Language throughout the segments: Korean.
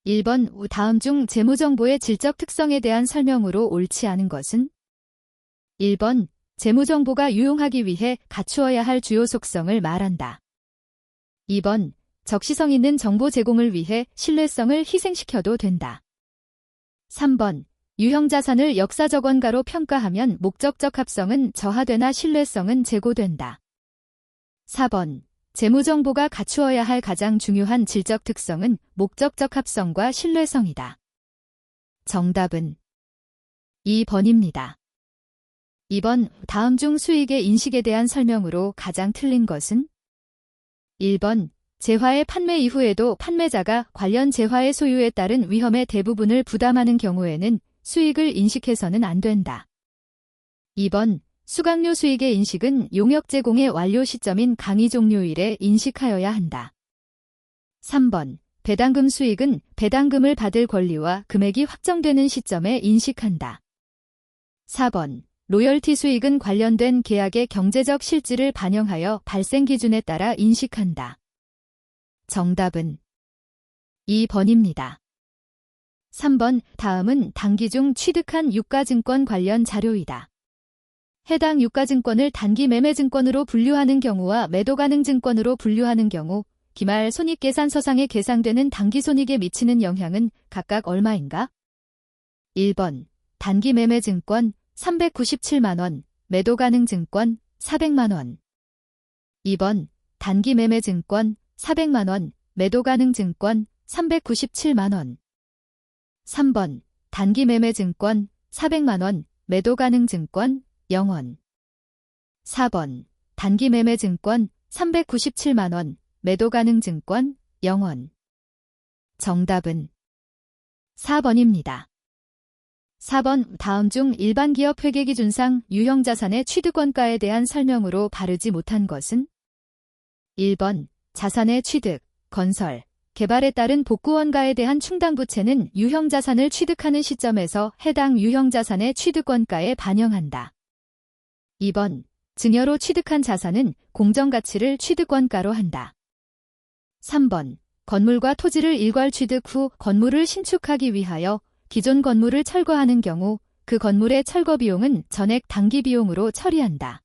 1번 다음 중 재무정보의 질적 특성에 대한 설명으로 옳지 않은 것은? 1번 재무정보가 유용하기 위해 갖추어야 할 주요 속성을 말한다. 2번 적시성 있는 정보 제공을 위해 신뢰성을 희생시켜도 된다. 3번 유형자산을 역사적 원가로 평가하면 목적적 합성은 저하되나 신뢰성은 제고된다. 4번 재무정보가 갖추어야 할 가장 중요한 질적 특성은 목적적 합성과 신뢰성이다. 정답은 2번입니다. 2번 다음 중 수익의 인식에 대한 설명으로 가장 틀린 것은? 1번 재화의 판매 이후에도 판매자가 관련 재화의 소유에 따른 위험의 대부분을 부담하는 경우에는 수익을 인식해서는 안 된다. 2번 수강료 수익의 인식은 용역 제공의 완료 시점인 강의 종료일에 인식하여야 한다. 3번 배당금 수익은 배당금을 받을 권리와 금액이 확정되는 시점에 인식한다. 4번 로열티 수익은 관련된 계약의 경제적 실질을 반영하여 발생 기준에 따라 인식한다. 정답은 2번입니다. 3번 다음은 단기 중 취득한 유가증권 관련 자료이다. 해당 유가증권을 단기 매매증권으로 분류하는 경우와 매도가능증권으로 분류하는 경우 기말 손익계산서상에 계상되는 당기손익에 미치는 영향은 각각 얼마인가? 1번 단기 매매증권 397만원, 매도가능증권 400만원. 2번 단기 매매증권 400만원, 매도가능증권 397만원. 3번 단기 매매증권 400만원, 매도가능증권 0원. 4번 단기 매매증권 397만원, 매도가능증권 0원. 정답은 4번입니다. 4번 다음 중 일반 기업 회계기준상 유형자산의 취득원가에 대한 설명으로 바르지 못한 것은? 1번 자산의 취득, 건설, 개발에 따른 복구원가에 대한 충당부채는 유형자산을 취득하는 시점에서 해당 유형자산의 취득원가에 반영한다. 2번 증여로 취득한 자산은 공정가치를 취득원가로 한다. 3번 건물과 토지를 일괄 취득 후 건물을 신축하기 위하여 기존 건물을 철거하는 경우 그 건물의 철거 비용은 전액 당기 비용으로 처리한다.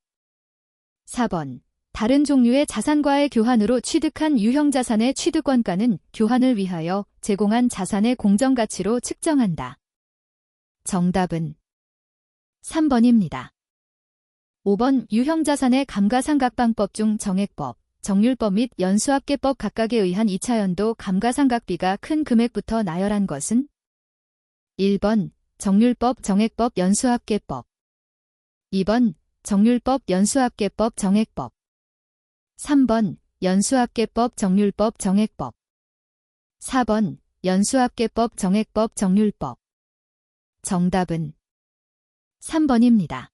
4번 다른 종류의 자산과의 교환으로 취득한 유형자산의 취득원가는 교환을 위하여 제공한 자산의 공정가치로 측정한다. 정답은 3번입니다. 5번 유형자산의 감가상각방법 중 정액법, 정률법 및 연수합계법 각각에 의한 2차 연도 감가상각비가 큰 금액부터 나열한 것은? 1번 정률법, 정액법, 연수합계법. 2번 정률법, 연수합계법, 정액법. 3번 연수합계법, 정률법, 정액법. 4번 연수합계법, 정액법, 정률법. 정답은 3번입니다.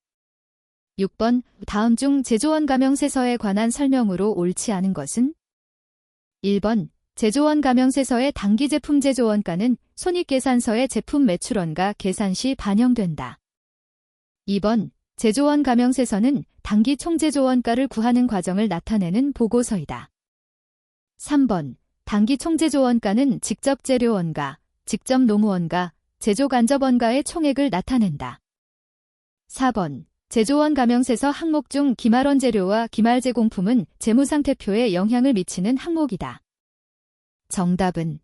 6번 다음 중 제조원 가명세서에 관한 설명으로 옳지 않은 것은? 1번 제조원 가명세서의 단기 제품 제조원가는 손익계산서의 제품 매출원가 계산 시 반영된다. 2번 제조원 가명세서는 단기 총제조원가를 구하는 과정을 나타내는 보고서이다. 3번 단기 총제조원가는 직접 재료원가, 직접 노무원가, 제조간접원가의 총액을 나타낸다. 4번 제조원 가명세서 항목 중 기말원 재료와 기말 제공품은 재무상태표에 영향을 미치는 항목이다. 정답은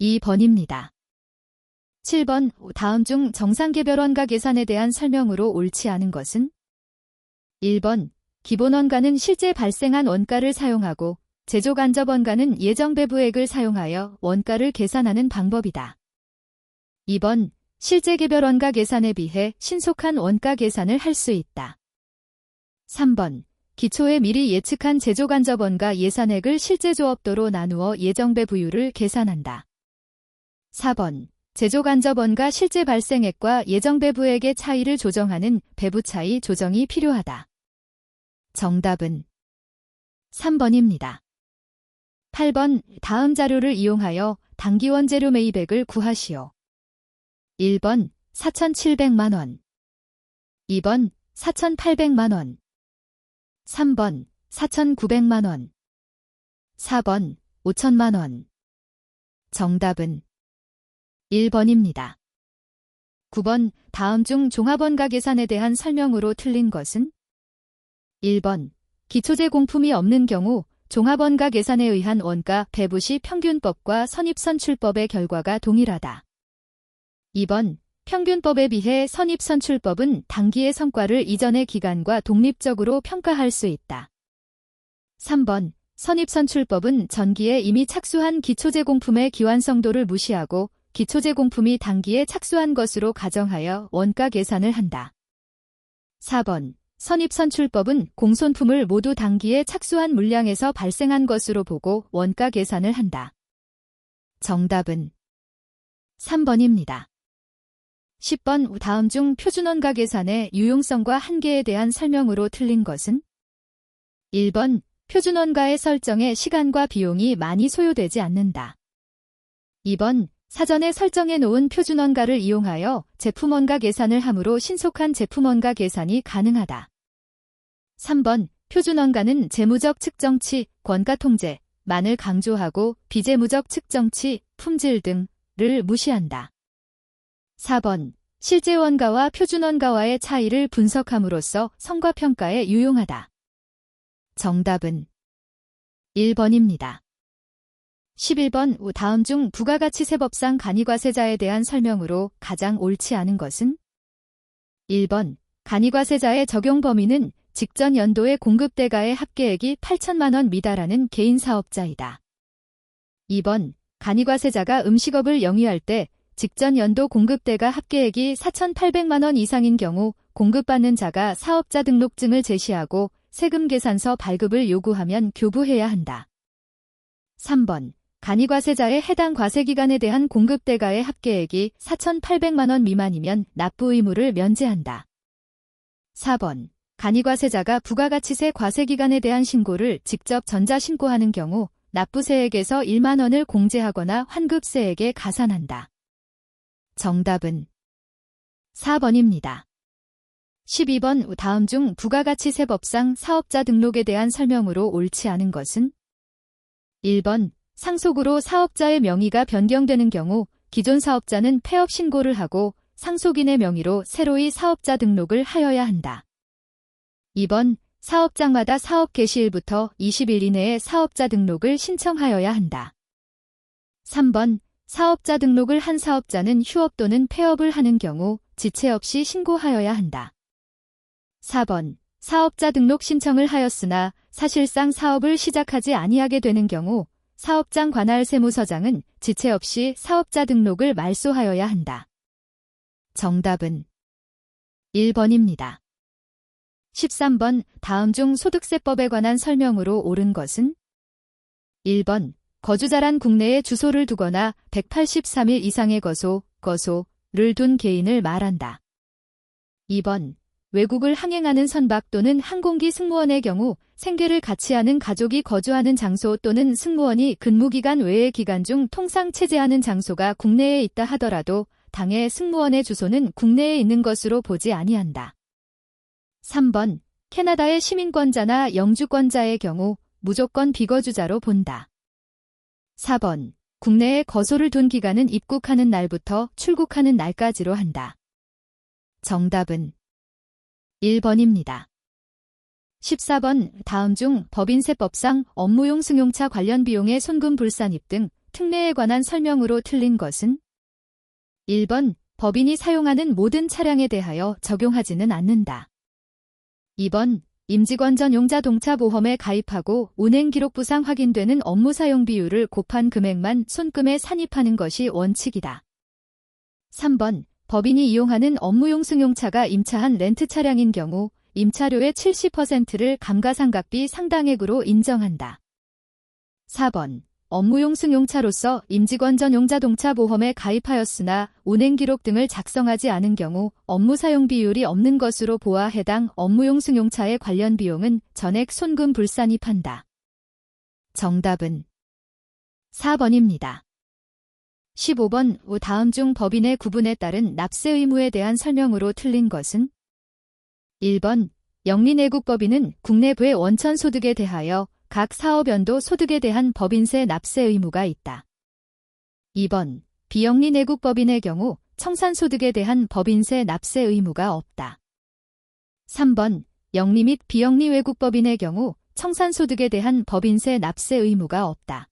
2번입니다. 7번 다음 중 정상개별원가 계산에 대한 설명으로 옳지 않은 것은? 1번 기본원가는 실제 발생한 원가를 사용하고 제조간접원가는 예정배부액을 사용하여 원가를 계산하는 방법이다. 2번 실제 개별원가 계산에 비해 신속한 원가 계산을 할 수 있다. 3번 기초에 미리 예측한 제조간접원가 예산액을 실제 조업도로 나누어 예정배부율을 계산한다. 4번 제조간접원가 실제 발생액과 예정배부액의 차이를 조정하는 배부차이 조정이 필요하다. 정답은 3번입니다. 8번 다음 자료를 이용하여 단기원 재료 매입액을 구하시오. 1번 4,700만원. 2번 4,800만원. 3번 4,900만원. 4번 5,000만원. 정답은 1번입니다. 9번 다음 중 종합원가 계산에 대한 설명으로 틀린 것은? 1번 기초재 공품이 없는 경우 종합원가 계산에 의한 원가 배부 시 평균법과 선입선출법의 결과가 동일하다. 2번 평균법에 비해 선입선출법은 당기의 성과를 이전의 기간과 독립적으로 평가할 수 있다. 3번 선입선출법은 전기에 이미 착수한 기초재 공품의 기완성도를 무시하고 기초재 공품이 당기에 착수한 것으로 가정하여 원가 계산을 한다. 4번 선입선출법은 공손품을 모두 당기에 착수한 물량에서 발생한 것으로 보고 원가 계산을 한다. 정답은 3번입니다. 10번 다음 중 표준원가 계산의 유용성과 한계에 대한 설명으로 틀린 것은? 1번 표준원가의 설정에 시간과 비용이 많이 소요되지 않는다. 2번 사전에 설정해 놓은 표준원가를 이용하여 제품원가 계산을 함으로 신속한 제품원가 계산이 가능하다. 3번 표준원가는 재무적 측정치, 권가통제, 만을 강조하고 비재무적 측정치, 품질 등을 무시한다. 4번 실제 원가와 표준원가와의 차이를 분석함으로써 성과평가에 유용하다. 정답은 1번입니다. 11번 다음 중 부가가치세법상 간이과세자에 대한 설명으로 가장 옳지 않은 것은? 1번 간이과세자의 적용 범위는 직전 연도의 공급대가의 합계액이 8천만 원 미달하는 개인사업자이다. 2번 간이과세자가 음식업을 영위할 때 직전 연도 공급대가 합계액이 4,800만 원 이상인 경우 공급받는 자가 사업자 등록증을 제시하고 세금 계산서 발급을 요구하면 교부해야 한다. 3번 간이과세자의 해당 과세기간에 대한 공급대가의 합계액이 4,800만 원 미만이면 납부 의무를 면제한다. 4번 간이과세자가 부가가치세 과세기간에 대한 신고를 직접 전자신고하는 경우 납부세액에서 1만 원을 공제하거나 환급세액에 가산한다. 정답은 4번입니다. 12번 다음 중 부가가치세법상 사업자 등록에 대한 설명으로 옳지 않은 것은? 1번 상속으로 사업자의 명의가 변경되는 경우 기존 사업자는 폐업 신고를 하고 상속인의 명의로 새로이 사업자 등록을 하여야 한다. 2번 사업장마다 사업 개시일부터 20일 이내에 사업자 등록을 신청하여야 한다. 3번 사업자 등록을 한 사업자는 휴업 또는 폐업을 하는 경우 지체 없이 신고하여야 한다. 4번 사업자 등록 신청을 하였으나 사실상 사업을 시작하지 아니하게 되는 경우 사업장 관할 세무서장은 지체 없이 사업자 등록을 말소하여야 한다. 정답은 1번입니다. 13번 다음 중 소득세법에 관한 설명으로 옳은 것은? 1번 거주자란 국내에 주소를 두거나 183일 이상의 거소를 둔 개인을 말한다. 2번 외국을 항행하는 선박 또는 항공기 승무원의 경우 생계를 같이 하는 가족이 거주하는 장소 또는 승무원이 근무기간 외의 기간 중 통상 체재하는 장소가 국내에 있다 하더라도 당해 승무원의 주소는 국내에 있는 것으로 보지 아니한다. 3번 캐나다의 시민권자나 영주권자의 경우 무조건 비거주자로 본다. 4번 국내에 거소를 둔 기간은 입국하는 날부터 출국하는 날까지로 한다. 정답은 1번입니다. 14번 다음 중 법인세법상 업무용 승용차 관련 비용의 손금 불산입 등 특례에 관한 설명으로 틀린 것은? 1번 법인이 사용하는 모든 차량에 대하여 적용하지는 않는다. 2번 임직원 전용 자동차 보험에 가입하고 운행기록부상 확인되는 업무 사용 비율을 곱한 금액만 손금에 산입하는 것이 원칙이다. 3번 법인이 이용하는 업무용 승용차가 임차한 렌트 차량인 경우 임차료의 70%를 감가상각비 상당액으로 인정한다. 4번 업무용 승용차로서 임직원 전용 자동차 보험에 가입하였으나 운행기록 등을 작성하지 않은 경우 업무 사용 비율이 없는 것으로 보아 해당 업무용 승용차의 관련 비용은 전액 손금 불산입한다. 정답은 4번입니다. 15번 다음 중 법인의 구분에 따른 납세 의무에 대한 설명으로 틀린 것은? 1번 영리내국법인은 국내부의 원천소득에 대하여 각 사업연도 소득에 대한 법인세 납세 의무가 있다. 2번 비영리 내국법인의 경우 청산소득에 대한 법인세 납세 의무가 없다. 3번 영리 및 비영리 외국법인의 경우 청산소득에 대한 법인세 납세 의무가 없다.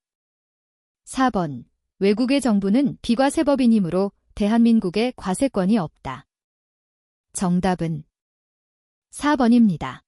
4번 외국의 정부는 비과세법인이므로 대한민국에 과세권이 없다. 정답은 4번입니다.